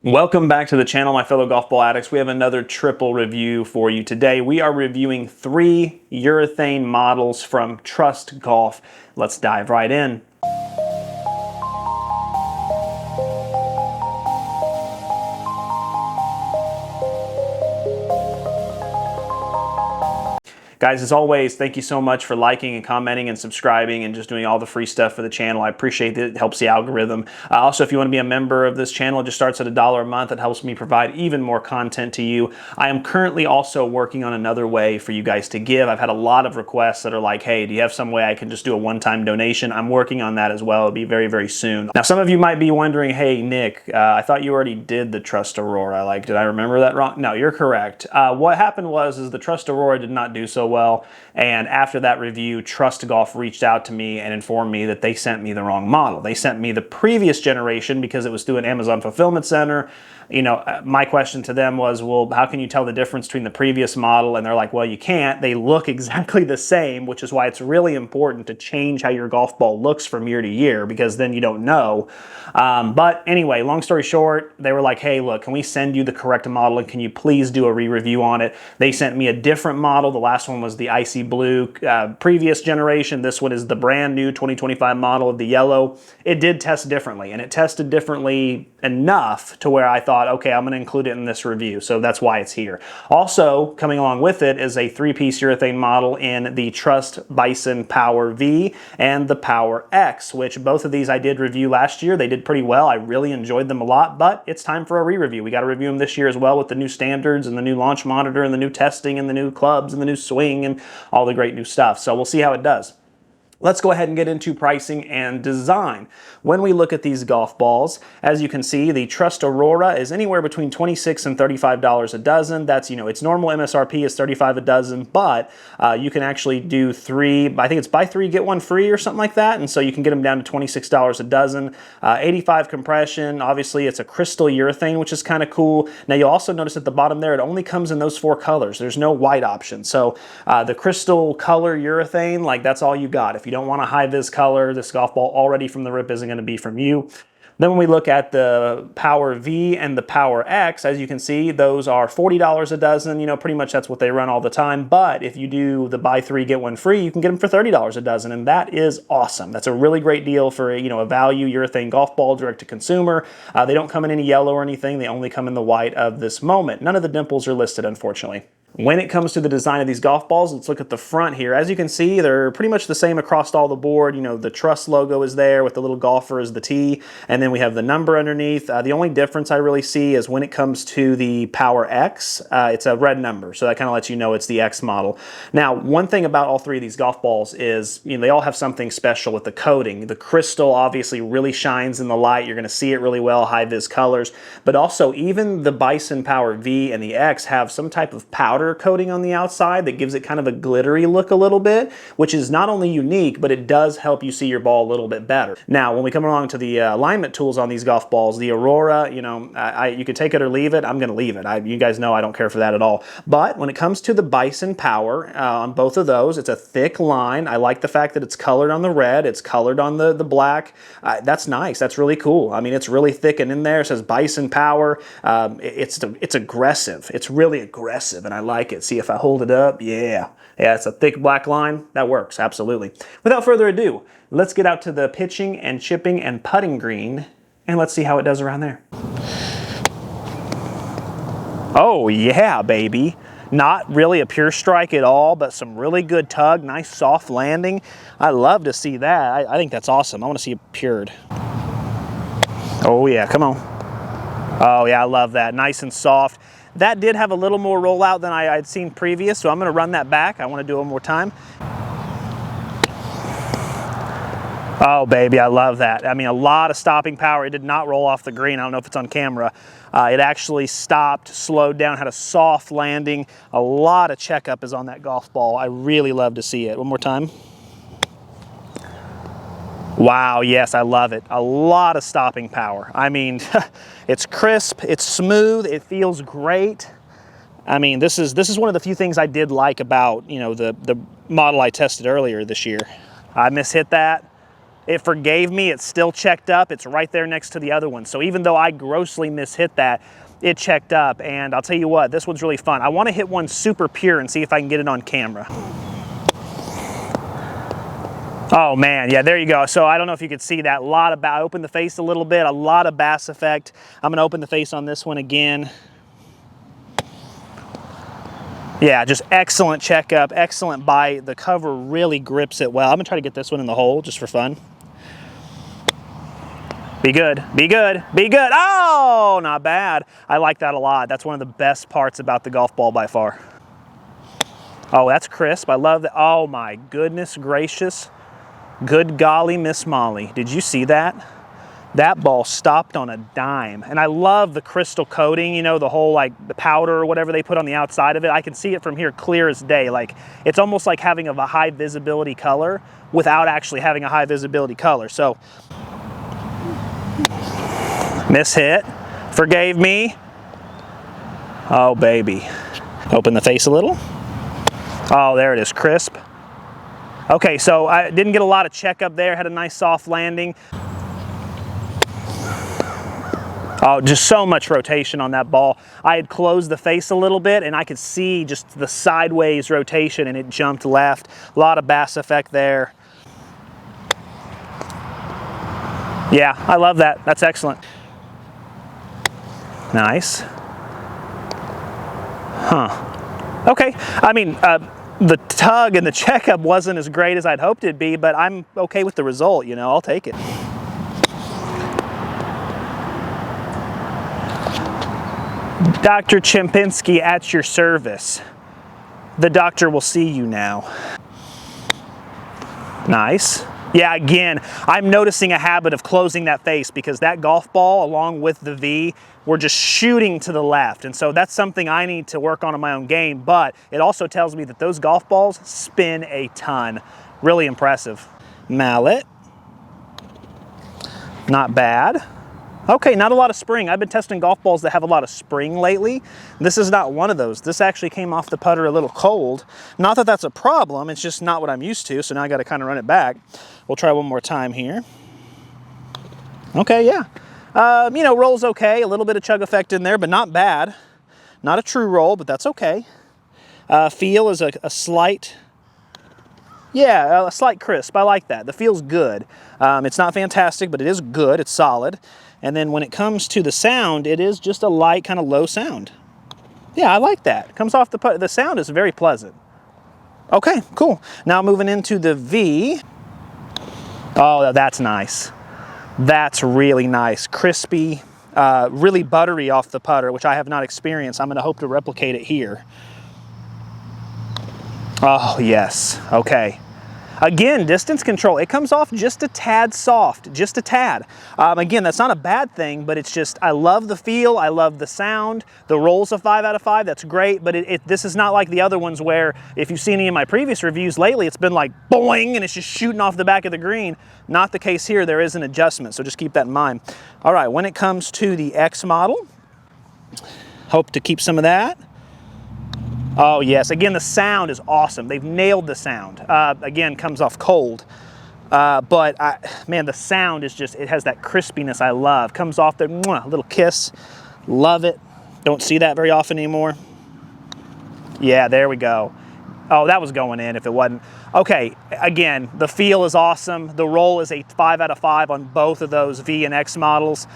Welcome back to the channel, my fellow golf ball addicts. We have another triple review for you today. We are reviewing 3 urethane models from Trust Golf. Let's dive right in. Guys, as always, thank you so much for liking and commenting and subscribing and just doing all the free stuff for the channel. I appreciate it. It helps the algorithm. Also, if you want to be a member of this channel, it just starts at $1 a month. It helps me provide even more content to you. I am currently also working on another way for you guys to give. I've had a lot of requests that are like, hey, do you have some way I can just do a one-time donation? I'm working on that as well. It'll be very, very soon. Now, some of you might be wondering, hey, Nick, I thought you already did the Trust Aurora. Like, did I remember that wrong? No, you're correct. What happened was the Trust Aurora did not do so well, and after that review, Trust Golf reached out to me and informed me that they sent me the wrong model. They sent me the previous generation because it was through an Amazon fulfillment center. You know, my question to them was, well, how can you tell the difference between the previous model? And they're like, well, you can't. They look exactly the same, which is why it's really important to change how your golf ball looks from year to year, because then you don't know. But anyway, long story short, they were like, hey, look, can we send you the correct model and can you please do a re-review on it? They sent me a different model. The last one was the icy blue previous generation. This one is the brand new 2025 model of the yellow. It did test differently, and it tested differently enough to where I thought, okay, I'm going to include it in this review, so that's why it's here. Also, coming along with it is a 3-piece urethane model in the Trust Bison Power V and the Power X, which both of these I did review last year. They did pretty well. I really enjoyed them a lot, but it's time for a re-review. We got to review them this year as well with the new standards and the new launch monitor and the new testing and the new clubs and the new swing and all the great new stuff. So we'll see how it does. Let's go ahead and get into pricing and design. When we look at these golf balls, as you can see, the Trust Aurora is anywhere between $26 and $35 a dozen. That's, you know, its normal MSRP is $35 a dozen, but you can actually do 3, I think it's buy 3, get 1 free or something like that. And so you can get them down to $26 a dozen. 85 compression, obviously it's a crystal urethane, which is kind of cool. Now you'll also notice at the bottom there, it only comes in those 4 colors. There's no white option. So the crystal color urethane, like that's all you got. If you don't want a high-vis color, this golf ball already from the rip isn't going to be from you. Then when we look at the Power V and the Power X, as you can see, those are $40 a dozen. You know, pretty much that's what they run all the time. But if you do the buy 3, get 1 free, you can get them for $30 a dozen, and that is awesome. That's a really great deal for, you know, a value urethane golf ball direct to consumer. They don't come in any yellow or anything. They only come in the white of this moment. None of the dimples are listed, unfortunately. When it comes to the design of these golf balls, let's look at the front here. As you can see, they're pretty much the same across all the board. You know, the Trust logo is there with the little golfer as the T, and then we have the number underneath. The only difference I really see is when it comes to the Power X, it's a red number, so that kind of lets you know it's the X model. Now, one thing about all 3 of these golf balls is, you know, they all have something special with the coating. The crystal obviously really shines in the light. You're going to see it really well, high-vis colors, but also even the Bison Power V and the X have some type of powder coating on the outside that gives it kind of a glittery look a little bit, which is not only unique, but it does help you see your ball a little bit better. Now, when we come along to the alignment tools on these golf balls, the Aurora, you know, you could take it or leave it. I'm going to leave it. You guys know I don't care for that at all. But when it comes to the Bison Power, on both of those, it's a thick line. I like the fact that it's colored on the red. It's colored on the black. That's nice. That's really cool. I mean, it's really thick and in there. It says Bison Power. It's aggressive. It's really aggressive, and I like it. See if I hold it up. Yeah, it's a thick black line. That works, absolutely. Without further ado, let's get out to the pitching and chipping and putting green, and let's see how it does around there. Oh yeah, baby. Not really a pure strike at all, but some really good tug, nice soft landing. I love to see that. I think that's awesome. I want to see it pured. Oh yeah, come on. Oh yeah, I love that. Nice and soft. That did have a little more rollout than I'd seen previous, so I'm going to run that back. I want to do it one more time. Oh, baby, I love that. I mean, a lot of stopping power. It did not roll off the green. I don't know if it's on camera. It actually stopped, slowed down, had a soft landing. A lot of checkup is on that golf ball. I really love to see it. One more time. Wow, yes, I love it. A lot of stopping power. I mean, it's crisp, it's smooth, it feels great. I mean, this is one of the few things I did like about, you know, the model I tested earlier this year. I mishit that. it forgave me. It's still checked up. It's right there next to the other one. So even though I grossly mishit that, it checked up. And I'll tell you what, this one's really fun. I want to hit one super pure and see if I can get it on camera. Oh man, yeah, there you go. So I don't know if you could see that. I opened the face a little bit, a lot of bass effect. I'm gonna open the face on this one again. Yeah, just excellent checkup, excellent bite. The cover really grips it well. I'm gonna try to get this one in the hole just for fun. Be good, be good, be good. Oh, not bad. I like that a lot. That's one of the best parts about the golf ball by far. Oh, that's crisp. I love that. Oh my goodness gracious. Good golly, Miss Molly. Did you see that? That ball stopped on a dime. And I love the crystal coating, you know, the whole like the powder or whatever they put on the outside of it. I can see it from here clear as day. Like it's almost like having a high visibility color without actually having a high visibility color. So, miss hit, forgave me. Oh baby. Open the face a little. Oh, there it is, crisp. Okay, so I didn't get a lot of checkup there, had a nice soft landing. Oh, just so much rotation on that ball. I had closed the face a little bit and I could see just the sideways rotation and it jumped left. A lot of bass effect there. Yeah, I love that. That's excellent. Nice. Huh. Okay, I mean, the tug and the checkup wasn't as great as I'd hoped it'd be, but I'm okay with the result, you know, I'll take it. Dr. Chempinski at your service. The doctor will see you now. Nice. Yeah, again, I'm noticing a habit of closing that face because that golf ball along with the V were just shooting to the left. And so that's something I need to work on in my own game, but it also tells me that those golf balls spin a ton. Really impressive. Mallet. Not bad. Okay, not a lot of spring. I've been testing golf balls that have a lot of spring lately. This is not one of those. This actually came off the putter a little cold. Not that that's a problem, it's just not what I'm used to, so now I gotta kind of run it back. We'll try one more time here. Okay, yeah. You know, roll's okay, a little bit of chug effect in there, but not bad. Not a true roll, but that's okay. Feel is a slight, yeah, a slight crisp. I like that. The feel's good. It's not fantastic, but it is good, it's solid. And then when it comes to the sound, it is just a light, kind of low sound. Yeah, I like that. It comes off the sound is very pleasant. Okay, cool. Now moving into the V. Oh, that's nice. That's really nice. Crispy, really buttery off the putter, which I have not experienced. I'm gonna hope to replicate it here. Oh, yes, okay. Again, distance control, it comes off just a tad soft, just a tad. Again, that's not a bad thing, but it's just, I love the feel, I love the sound. The roll's a 5 out of 5, that's great, but this is not like the other ones where, if you've seen any of my previous reviews lately, it's been like boing, and it's just shooting off the back of the green. Not the case here, there is an adjustment, so just keep that in mind. All right, when it comes to the X model, hope to keep some of that. Oh yes, again, the sound is awesome. They've nailed the sound. Again, comes off cold. But man, the sound is just, it has that crispiness I love. Comes off there, mwah, a little kiss. Love it. Don't see that very often anymore. Yeah, there we go. Oh, that was going in if it wasn't. Okay, again, the feel is awesome. The roll is a 5 out of 5 on both of those V and X models.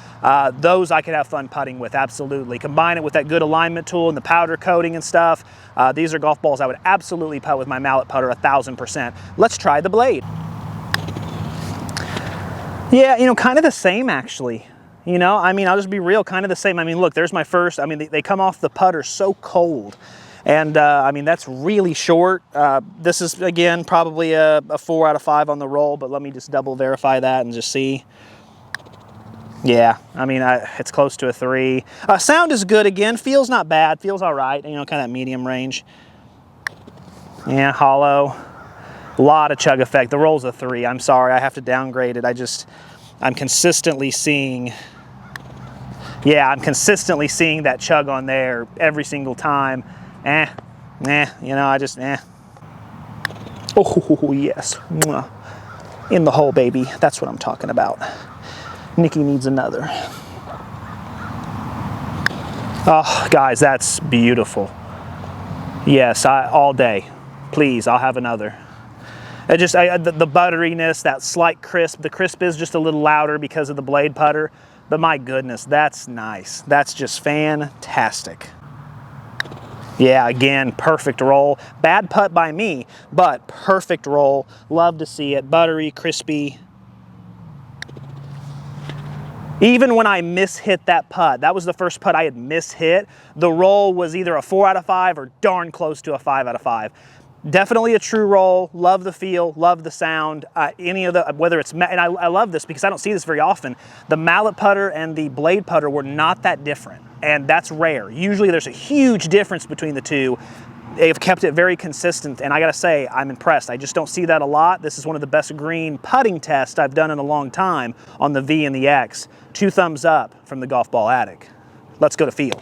Those I could have fun putting with, absolutely. Combine it with that good alignment tool and the powder coating and stuff. These are golf balls I would absolutely putt with my mallet putter 1000%. Let's try the blade. Yeah, you know, kind of the same actually. You know, I mean, I'll just be real, kind of the same. I mean, look, there's my first, I mean, they come off the putter so cold. And I mean, that's really short. This is, again, probably a 4 out of 5 on the roll, but let me just double verify that and just see. Yeah, I mean, it's close to a 3. Sound is good again. Feels not bad. Feels all right. You know, kind of that medium range. Yeah, hollow. A lot of chug effect. The roll's a 3. I'm sorry, I have to downgrade it. I'm consistently seeing, yeah, I'm consistently seeing that chug on there every single time. You know, I just, Oh, yes. in the hole, baby. That's what I'm talking about. Nikki needs another. Oh, guys, that's beautiful. Yes, all day. Please, I'll have another. The butteriness, that slight crisp. The crisp is just a little louder because of the blade putter. But my goodness, that's nice. That's just fantastic. Yeah, again, perfect roll. Bad putt by me, but perfect roll. Love to see it. Buttery, crispy. Even when I mishit that putt, that was the first putt I had mishit, the roll was either a 4 out of 5 or darn close to a 5 out of 5. Definitely a true roll. Love the feel, love the sound. Whether it's, and I love this because I don't see this very often. The mallet putter and the blade putter were not that different, and that's rare. Usually there's a huge difference between the two. They've kept it very consistent, and I gotta say, I'm impressed. I just don't see that a lot. This is one of the best green putting tests I've done in a long time on the V and the X. 2 thumbs up from the Golf Ball Attic. Let's go to feel.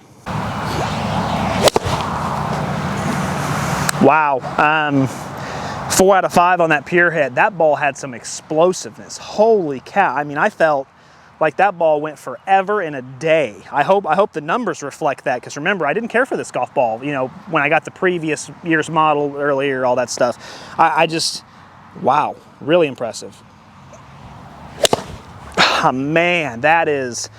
Wow, 4 out of 5 on that pure hit. That ball had some explosiveness. Holy cow. I mean, I felt like that ball went forever in a day. I hope the numbers reflect that, because remember, I didn't care for this golf ball, you know, when I got the previous year's model earlier, all that stuff. Wow, really impressive. Oh, man, that is,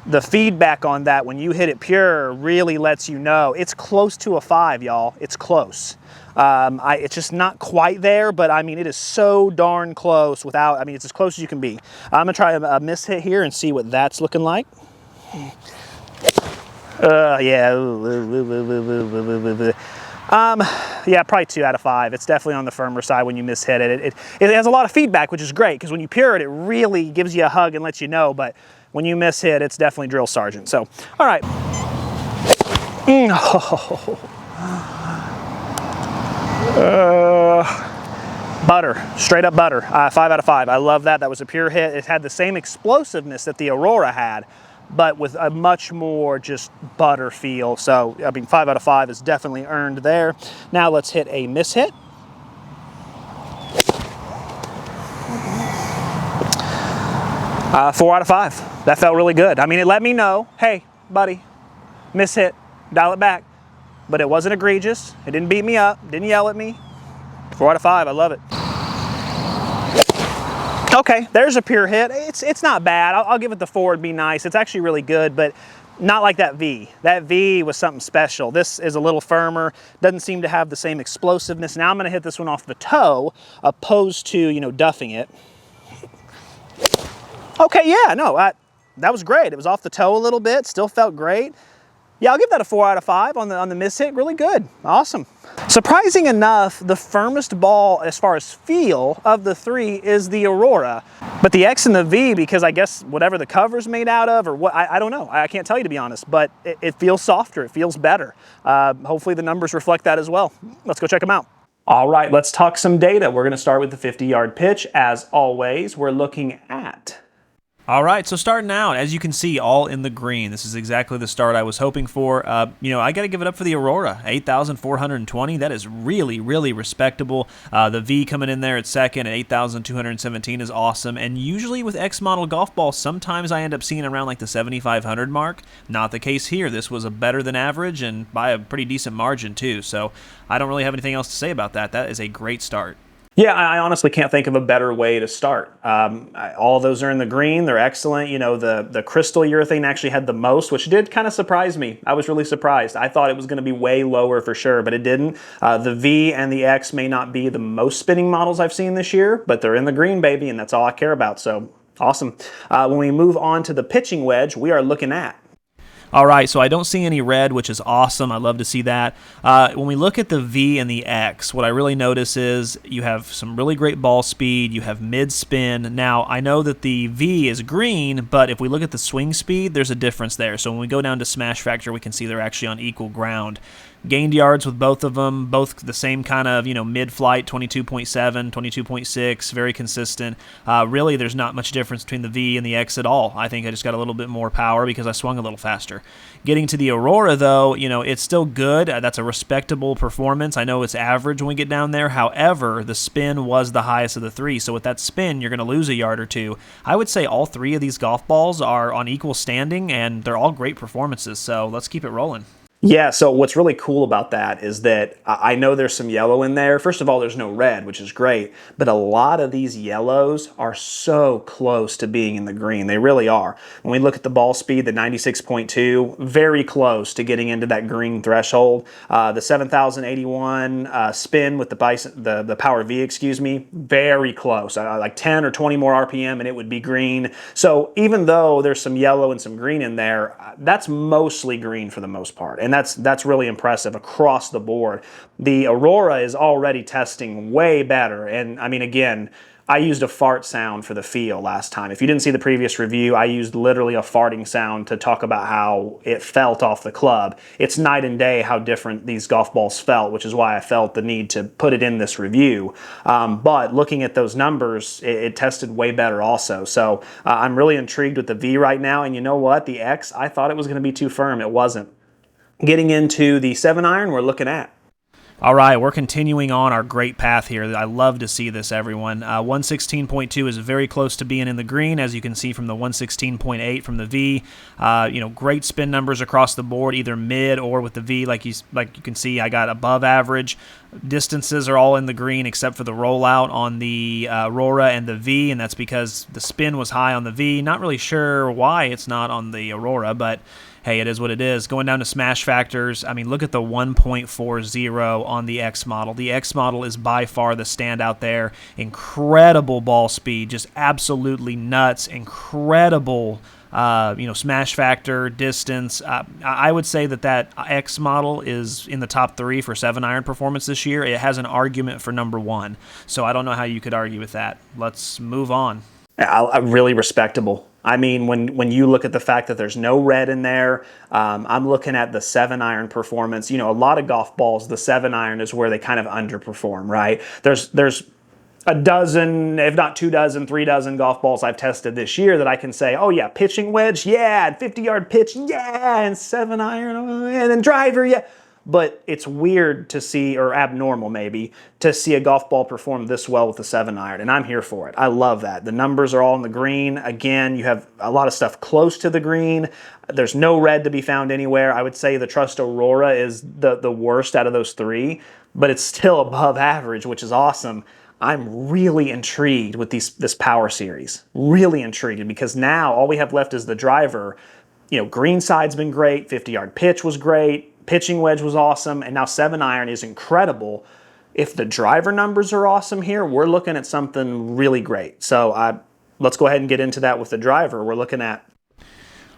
the feedback on that when you hit it pure really lets you know it's close to a 5, y'all. It's close. It's just not quite there, but I mean, it is so darn close without, I mean, it's as close as you can be. I'm gonna try a miss hit here and see what that's looking like. Yeah. Yeah, probably 2 out of 5. It's definitely on the firmer side when you mishit it. It has a lot of feedback, which is great, because when you pure it, it really gives you a hug and lets you know, but when you mishit, it's definitely drill sergeant. So, all right. Butter, straight up butter, 5 out of 5. I love that. That was a pure hit. It had the same explosiveness that the Aurora had, but with a much more just butter feel. So, I mean, 5 out of 5 is definitely earned there. Now let's hit a miss hit. Uh, 4 out of 5. That felt really good. I mean, it let me know, hey, buddy, miss hit, dial it back. But it wasn't egregious. It didn't beat me up, didn't yell at me. 4 out of 5, I love it. Okay, there's a pure hit. It's not bad. I'll give it the 4, it'd be nice. It's actually really good, but not like that V. That V was something special. This is a little firmer, doesn't seem to have the same explosiveness. Now I'm gonna hit this one off the toe, opposed to, you know, duffing it. Okay, yeah, no, that was great. It was off the toe a little bit, still felt great. Yeah, I'll give that a 4 out of 5 on the miss hit. Really good, awesome. Surprising enough, the firmest ball as far as feel of the 3 is the Aurora, but the X and the V, because I guess whatever the cover's made out of, or what, I don't know. I can't tell you, to be honest, but it feels softer, it feels better. Hopefully the numbers reflect that as well. Let's go check them out. All right, let's talk some data. We're gonna start with the 50-yard pitch. As always, we're looking at... All right, so starting out, as you can see, all in the green. This is exactly the start I was hoping for. You know, I got to give it up for the Aurora, 8,420. That is really, really respectable. The V coming in there at second at 8,217 is awesome. And usually with X model golf balls, sometimes I end up seeing around like the 7,500 mark. Not the case here. This was a better than average and by a pretty decent margin too. So I don't really have anything else to say about that. That is a great start. Yeah, I honestly can't think of a better way to start. All of those are in the green. They're excellent. You know, the crystal urethane actually had the most, which did kind of surprise me. I was really surprised. I thought it was going to be way lower for sure, but it didn't. The V and the X may not be the most spinning models I've seen this year, but they're in the green, baby, and that's all I care about. So awesome. When we move on to the pitching wedge, we are looking at... All right, so I don't see any red, which is awesome. I love to see that. When we look at the V and the X, what I really notice is you have some really great ball speed. You have mid-spin. Now, I know that the V is green, but if we look at the swing speed, there's a difference there. So when we go down to smash factor, we can see they're actually on equal ground. Gained yards with both of them, both the same kind of, mid-flight, 22.7, 22.6, very consistent. Really, there's not much difference between the V and the X at all. I think I just got a little bit more power because I swung a little faster. Getting to the Aurora, though, it's still good. That's a respectable performance. I know it's average when we get down there. However, the spin was the highest of the three. So with that spin, you're going to lose a yard or two. I would say all three of these golf balls are on equal standing, and they're all great performances. So let's keep it rolling. Yeah, so what's really cool about that is that I know there's some yellow in there. First of all, there's no red, which is great, but a lot of these yellows are so close to being in the green. They really are. When we look at the ball speed, the 96.2, very close to getting into that green threshold. The 7081 spin with the Bison, the Power V, excuse me, very close. Like 10 or 20 more RPM and it would be green. So even though there's some yellow and some green in there, that's mostly green for the most part. And that's really impressive across the board. The Aurora is already testing way better. And I mean, again, I used a fart sound for the feel last time. If you didn't see the previous review, I used literally a farting sound to talk about how it felt off the club. It's night and day how different these golf balls felt, which is why I felt the need to put it in this review. But looking at those numbers, it tested way better also. So I'm really intrigued with the V right now. And you know what? The X, I thought it was going to be too firm. It wasn't. Getting into the 7-iron, we're looking at. All right, we're continuing on our great path here. I love to see this, everyone. 116.2 is very close to being in the green, as you can see from the 116.8 from the V. Great spin numbers across the board, either mid or with the V. Like you can see, I got above average. Distances are all in the green except for the rollout on the Aurora and the V, and that's because the spin was high on the V. Not really sure why it's not on the Aurora, but hey, it is what it is. Going down to smash factors, I mean, look at the 1.40 on the X model. The X model is by far the standout there. Incredible ball speed, just absolutely nuts. Incredible, smash factor, distance. I would say that X model is in the top 3 for 7-iron performance this year. It has an argument for number 1. So I don't know how you could argue with that. Let's move on. Really respectable. I mean, when you look at the fact that there's no red in there, I'm looking at the 7-iron performance. A lot of golf balls, the 7-iron is where they kind of underperform, right? There's a dozen, if not 2 dozen, 3 dozen golf balls I've tested this year that I can say, oh yeah, pitching wedge, yeah, 50-yard pitch, yeah, and 7-iron, and then driver, yeah. But it's weird to see, or abnormal maybe, to see a golf ball perform this well with the 7-iron, and I'm here for it. I love that. The numbers are all in the green. Again, you have a lot of stuff close to the green. There's no red to be found anywhere. I would say the Trust Aurora is the worst out of those 3, but it's still above average, which is awesome. I'm really intrigued with this Power Series. Really intrigued, because now all we have left is the driver. Green side's been great. 50-yard pitch was great. Pitching wedge was awesome, and now 7-iron is incredible. If the driver numbers are awesome here, we're looking at something really great. So let's go ahead and get into that with the driver. We're looking at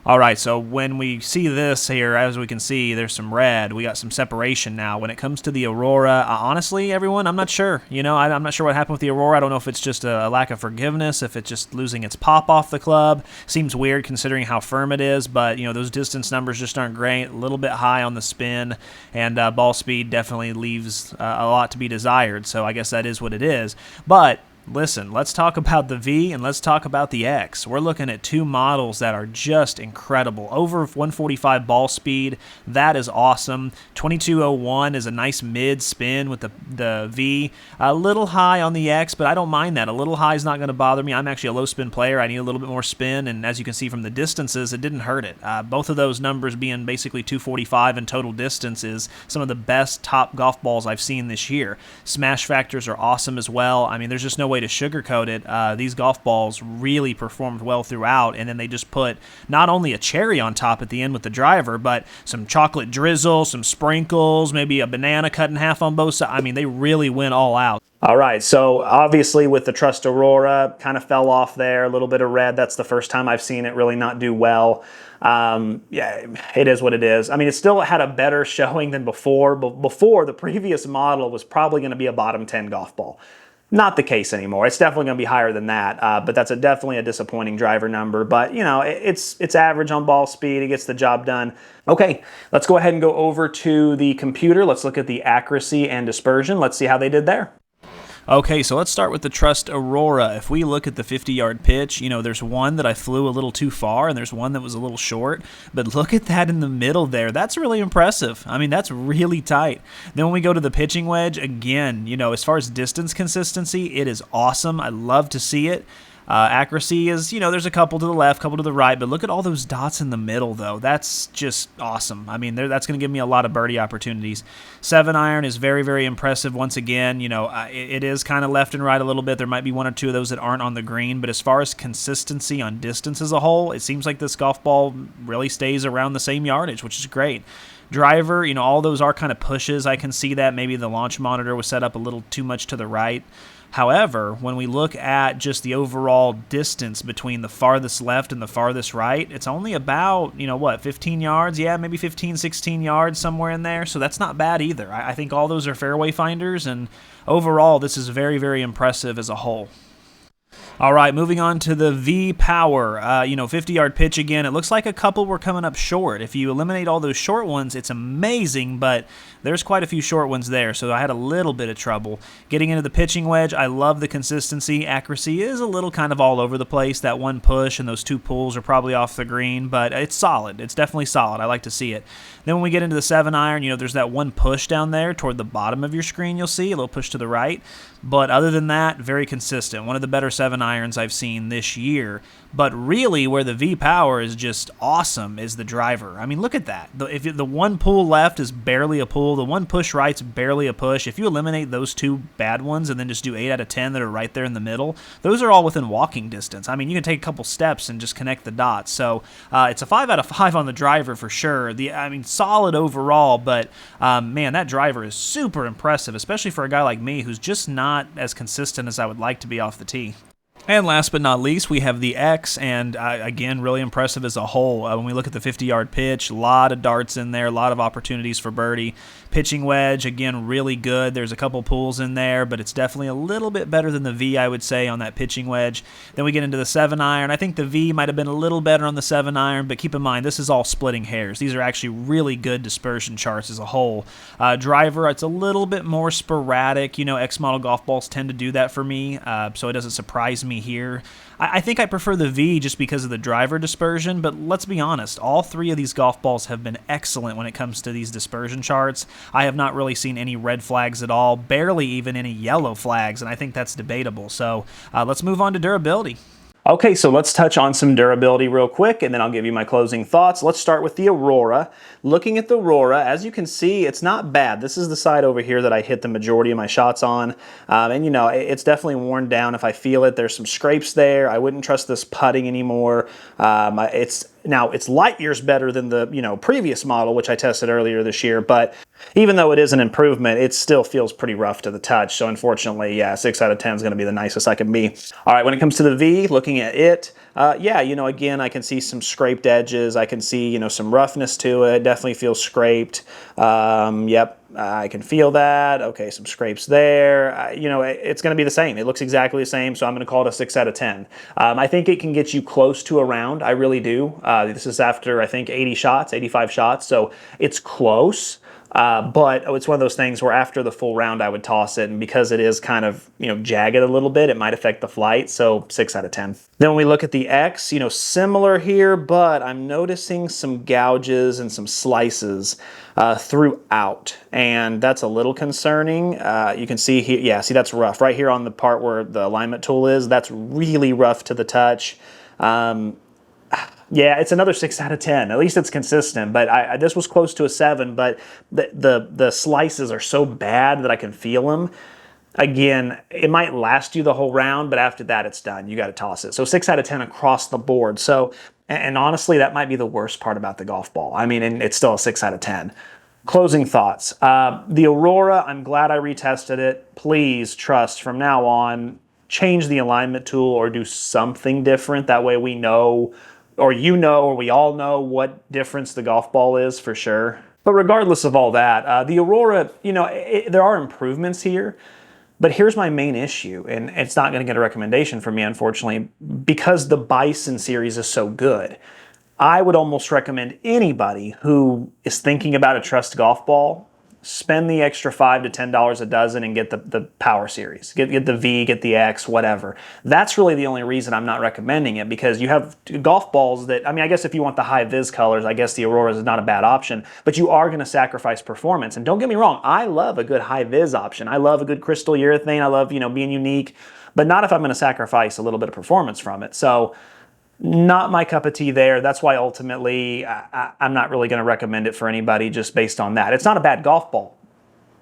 All right, so when we see this here, as we can see, there's some red. We got some separation now. When it comes to the Aurora, honestly, everyone, I'm not sure. I'm not sure what happened with the Aurora. I don't know if it's just a lack of forgiveness, if it's just losing its pop off the club. Seems weird considering how firm it is, but, those distance numbers just aren't great. A little bit high on the spin, and ball speed definitely leaves a lot to be desired, so I guess that is what it is. But listen, let's talk about the V and let's talk about the X. We're looking at 2 models that are just incredible. Over 145 ball speed, that is awesome. 2201 is a nice mid spin with the V. A little high on the X, but I don't mind that. A little high is not going to bother me. I'm actually a low spin player. I need a little bit more spin, and as you can see from the distances, it didn't hurt it. Both of those numbers being basically 245 in total distance is some of the best top golf balls I've seen this year. Smash factors are awesome as well. I mean, there's just no way to sugarcoat it. These golf balls really performed well throughout, and then they just put not only a cherry on top at the end with the driver, but some chocolate drizzle, some sprinkles, maybe a banana cut in half on both sides. I mean, they really went all out. All right, so obviously with the Trust Aurora, kind of fell off there, a little bit of red. That's the first time I've seen it really not do well. Yeah, it is what it is. I mean, it still had a better showing than before, but before, the previous model was probably going to be a bottom 10 golf ball. Not the case anymore. It's definitely going to be higher than that, but that's definitely a disappointing driver number. But, you know, it's average on ball speed. It gets the job done. Okay, let's go ahead and go over to the computer. Let's look at the accuracy and dispersion. Let's see how they did there. Okay, so let's start with the Trust Aurora. If we look at the 50-yard pitch, you know, there's one that I flew a little too far, and there's one that was a little short. But look at that in the middle there. That's really impressive. I mean, that's really tight. Then when we go to the pitching wedge, again, you know, as far as distance consistency, it is awesome. I love to see it. Accuracy is, you know, there's a couple to the left, couple to the right, but look at all those dots in the middle, though. That's just awesome. I mean, that's going to give me a lot of birdie opportunities. 7-iron is very, very impressive once again. You know, it is kind of left and right a little bit. There might be one or two of those that aren't on the green, but as far as consistency on distance as a whole, it seems like this golf ball really stays around the same yardage, which is great. Driver, you know, all those are kind of pushes. I can see that. Maybe the launch monitor was set up a little too much to the right. However, when we look at just the overall distance between the farthest left and the farthest right, it's only about, you know, what, 15 yards? Yeah, maybe 15, 16 yards, somewhere in there. So that's not bad either. I think all those are fairway finders, and overall, this is very, very impressive as a whole. All right, moving on to the V Power. You know, 50-yard pitch again. It looks like a couple were coming up short. If you eliminate all those short ones, it's amazing, but there's quite a few short ones there, so I had a little bit of trouble. Getting into the pitching wedge, I love the consistency. Accuracy is a little kind of all over the place. That one push and those two pulls are probably off the green, but it's solid. It's definitely solid. I like to see it. Then when we get into the 7-iron, you know, there's that one push down there toward the bottom of your screen you'll see, a little push to the right. But other than that, very consistent. One of the better 7-irons I've seen this year. But really, where the V-Power is just awesome is the driver. I mean, look at that. If the one pull left is barely a pull, the one push right's barely a push. If you eliminate those two bad ones and then just do 8 out of 10 that are right there in the middle, those are all within walking distance. I mean, you can take a couple steps and just connect the dots. So it's a 5 out of 5 on the driver for sure. I mean, solid overall, but man, that driver is super impressive, especially for a guy like me who's just not as consistent as I would like to be off the tee. And last but not least, we have the X, and again, really impressive as a whole. When we look at the 50-yard pitch, a lot of darts in there, a lot of opportunities for birdie. Pitching wedge, again, really good. There's a couple pulls in there, but it's definitely a little bit better than the V, I would say, on that pitching wedge. Then we get into the 7-iron. I think the V might have been a little better on the 7-iron, but keep in mind, this is all splitting hairs. These are actually really good dispersion charts as a whole. Driver, it's a little bit more sporadic. You know, X-model golf balls tend to do that for me, so it doesn't surprise me here. I think I prefer the V just because of the driver dispersion, but let's be honest, all three of these golf balls have been excellent when it comes to these dispersion charts. I have not really seen any red flags at all, barely even any yellow flags, and I think that's debatable. So let's move on to durability. Okay, so let's touch on some durability real quick, and then I'll give you my closing thoughts. Let's start with the Aurora. Looking at the Aurora, as you can see, it's not bad. This is the side over here that I hit the majority of my shots on, and you know, it's definitely worn down if I feel it. There's some scrapes there. I wouldn't trust this putting anymore. Now, it's light years better than the previous model, which I tested earlier this year, but even though it is an improvement, it still feels pretty rough to the touch. So unfortunately, yeah, 6 out of 10 is going to be the nicest I can be. All right, when it comes to the V, looking at it, yeah, again, I can see some scraped edges. I can see, some roughness to it. Definitely feels scraped. Yep. I can feel that. Okay, some scrapes there. It's going to be the same. It looks exactly the same, so I'm going to call it a 6 out of 10. I think it can get you close to a round. I really do. This is after, I think, 85 shots, so it's close. But it's one of those things where after the full round, I would toss it, and because it is kind of, jagged a little bit, it might affect the flight, so 6 out of 10. Then when we look at the X, similar here, but I'm noticing some gouges and some slices throughout, and that's a little concerning. You can see here, yeah, see that's rough. Right here on the part where the alignment tool is, that's really rough to the touch. Yeah, it's another 6 out of 10. At least it's consistent, but this was close to a 7, but the slices are so bad that I can feel them. Again, it might last you the whole round, but after that, it's done. You got to toss it. So 6 out of 10 across the board. So, and honestly, that might be the worst part about the golf ball. I mean, and it's still a 6 out of 10. Closing thoughts. The Aurora, I'm glad I retested it. Please, Trust, from now on, change the alignment tool or do something different. That way we know, or or we all know what difference the golf ball is for sure. But regardless of all that, the Aurora, there are improvements here. But here's my main issue, and it's not going to get a recommendation from me, unfortunately, because the Bison series is so good. I would almost recommend anybody who is thinking about a Trust golf ball, spend the extra $5 to $10 a dozen and get the Power Series. Get the V, get the X, whatever. That's really the only reason I'm not recommending it, because you have golf balls that, I mean, I guess if you want the high vis colors, I guess the Aurora is not a bad option, but you are going to sacrifice performance. And don't get me wrong, I love a good high vis option. I love a good crystal urethane. I love, being unique, but not if I'm going to sacrifice a little bit of performance from it. So not my cup of tea there. That's why ultimately I'm not really going to recommend it for anybody just based on that. It's not a bad golf ball.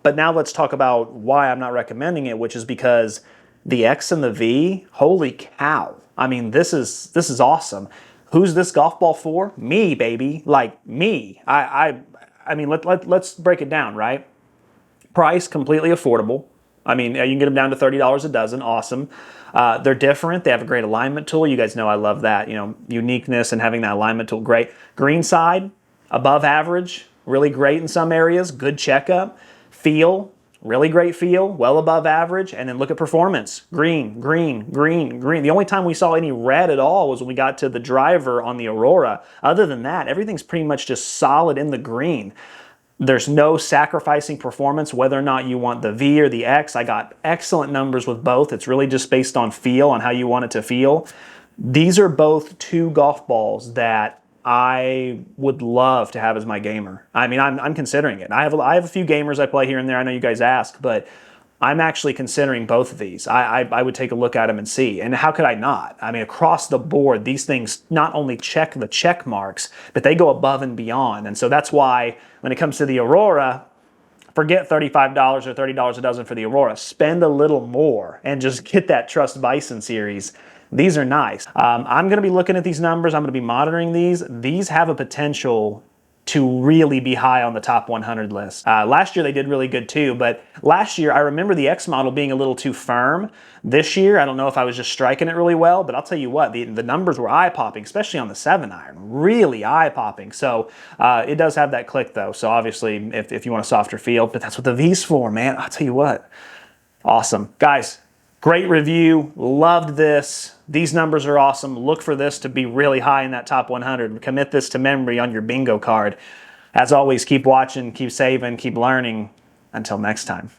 But now let's talk about why I'm not recommending it, which is because the X and the V, holy cow. I mean, this is awesome. Who's this golf ball for? Me, baby. Like me. I mean, let's break it down, right? Price, completely affordable. I mean, you can get them down to $30 a dozen. Awesome. They're different. They have a great alignment tool. You guys know I love that. Uniqueness and having that alignment tool. Great. Green side, above average. Really great in some areas. Good checkup. Feel, really great feel. Well above average. And then look at performance. Green, green, green, green. The only time we saw any red at all was when we got to the driver on the Aurora. Other than that, everything's pretty much just solid in the green. There's no sacrificing performance, whether or not you want the V or the X. I got excellent numbers with both. It's really just based on feel, on how you want it to feel. These are both two golf balls that I would love to have as my gamer. I mean, I'm considering it. I have a few gamers I play here and there. I know you guys ask, but I'm actually considering both of these. I would take a look at them and see. And how could I not? I mean, across the board, these things not only check the check marks, but they go above and beyond. And so that's why when it comes to the Aurora, forget $35 or $30 a dozen for the Aurora. Spend a little more and just get that Trust Bison series. These are nice. I'm going to be looking at these numbers. I'm going to be monitoring these. These have a potential to really be high on the top 100 list. Last year they did really good too, but last year I remember the X model being a little too firm. This year, I don't know if I was just striking it really well, but I'll tell you what, the numbers were eye-popping, especially on the 7-iron, really eye-popping. So it does have that click though, so obviously if you want a softer feel, but that's what the V's for, man. I'll tell you what, awesome. Guys, great review, loved this. These numbers are awesome. Look for this to be really high in that top 100. Commit this to memory on your bingo card. As always, keep watching, keep saving, keep learning. Until next time.